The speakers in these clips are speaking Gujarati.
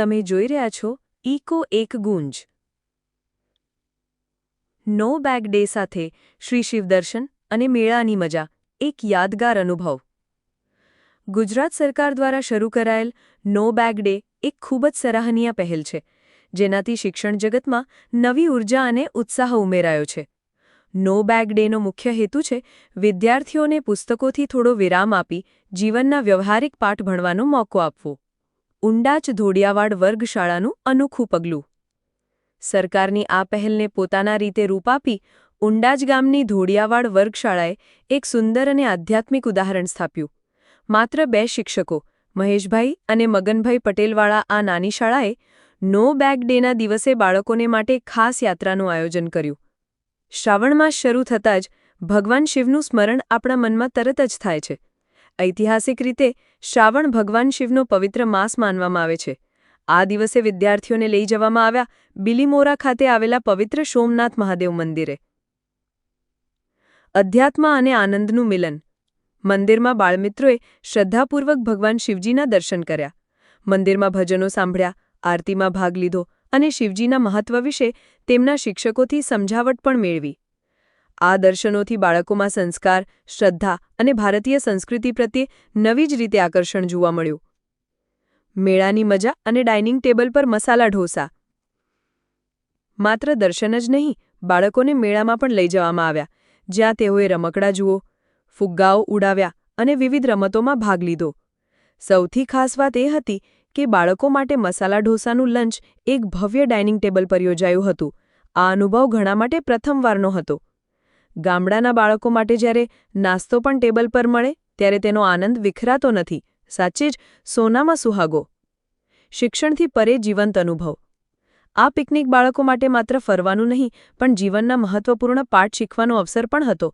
તમે જોઈ રહ્યા છો ઇકો એક ગુંજ નો બેગ ડે સાથે શ્રી શિવદર્શન અને મેળાની મજા એક યાદગાર અનુભવ ગુજરાત સરકાર દ્વારા શરૂ કરાયેલ નો બેગ ડે એક ખૂબ જ સરાહનીય પહેલ છે જેનાથી શિક્ષણ જગતમાં નવી ઉર્જા અને ઉત્સાહ ઉમેરાયો છે નો બેગ ડેનો મુખ્ય હેતુ છે વિદ્યાર્થીઓને પુસ્તકોથી થોડો વિરામ આપી જીવનના વ્યવહારિક પાઠ ભણવાનો મોકો આપવો ઉંડાચ ધોડિયાવાડ વર્ગશાળાનું અનોખું પગલું સરકારની આ પહેલને પોતાના રીતે રૂપ આપી ઉંડાચ ગામની ધોડિયાવાડ વર્ગશાળાએ એક સુંદર અને આધ્યાત્મિક ઉદાહરણ સ્થાપ્યું માત્ર 2 શિક્ષકો મહેશભાઈ અને મગનભાઈ પટેલવાળા આ નાની શાળાએ નો બેગ ડેના દિવસે બાળકોને માટે ખાસ યાત્રાનું આયોજન કર્યું શ્રાવણ માસ શરૂ થતાં જ ભગવાન શિવનું સ્મરણ આપણા મનમાં તરત જ થાય છે ઐતિહાસિક રીતે શ્રાવણ ભગવાન શિવનો પવિત્ર માસ માનવામાં આવે છે આ દિવસે વિદ્યાર્થીઓને લઈ જવામાં આવ્યા બિલીમોરા ખાતે આવેલા પવિત્ર સોમનાથ મહાદેવ મંદિરે અધ્યાત્મ અને આનંદનું મિલન મંદિરમાં બાળમિત્રોએ શ્રદ્ધાપૂર્વક ભગવાન શિવજીના દર્શન કર્યા મંદિરમાં ભજનો સાંભળ્યા આરતીમાં ભાગ લીધો અને શિવજીના મહત્વ વિશે તેમના શિક્ષકોથી સમજાવટ પણ મેળવી આ દર્શનોથી બાળકોમાં સંસ્કાર શ્રદ્ધા અને ભારતીય સંસ્કૃતિ પ્રત્યે નવી જ રીતે આકર્ષણ જોવા મળ્યું મેળાની મજા અને ડાઇનિંગ ટેબલ પર મસાલા ઢોસા માત્ર દર્શન જ નહીં બાળકોને મેળામાં પણ લઈ જવામાં આવ્યા જ્યાં તેઓએ રમકડાં જુઓ ફુગ્ગાઓ ઉડાવ્યા અને વિવિધ રમતોમાં ભાગ લીધો સૌથી ખાસ વાત એ હતી કે બાળકો માટે મસાલા ઢોસાનું લંચ એક ભવ્ય ડાઇનિંગ ટેબલ પર યોજાયું હતું આ અનુભવ ઘણા માટે પ્રથમવારનો હતો ગામડાના બાળકો માટે જ્યારે નાસ્તો પણ ટેબલ પર મળે ત્યારે તેનો આનંદ વિખરાતો નથી સાચે જ સોનામાં સુહાગો શિક્ષણથી પરે જીવંત અનુભવ આ પિકનિક બાળકો માટે માત્ર ફરવાનું નહીં પણ જીવનના મહત્વપૂર્ણ પાઠ શીખવાનો અવસર પણ હતો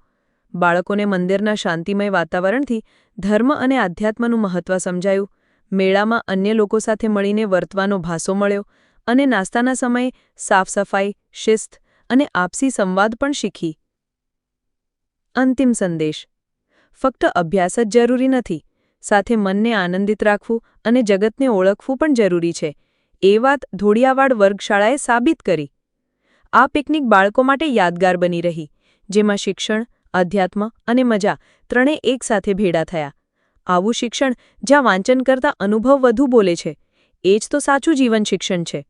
બાળકોને મંદિરના શાંતિમય વાતાવરણથી ધર્મ અને આધ્યાત્મનું મહત્વ સમજાયું મેળામાં અન્ય લોકો સાથે મળીને વર્તવાનો ભાસો મળ્યો અને નાસ્તાના સમયે સાફસફાઈ શિસ્ત અને આપસી સંવાદ પણ શીખી અંતિમ સંદેશ ફક્ત અભ્યાસ જ જરૂરી નથી સાથે મનને આનંદિત રાખવું અને જગતને ઓળખવું પણ જરૂરી છે એ વાત ધોડિયાવાડ વર્ગશાળાએ સાબિત કરી આ પિકનિક બાળકો માટે યાદગાર બની રહી જેમાં શિક્ષણ અધ્યાત્મ અને મજા ત્રણેય એકસાથે ભેળા થયા આવું શિક્ષણ જ્યાં વાંચન કરતાં અનુભવ વધુ બોલે છે એ જ તો સાચું જીવન શિક્ષણ છે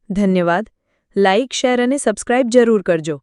ધન્યવાદ લાઇક શેર અને સબસ્ક્રાઇબ જરૂર કરજો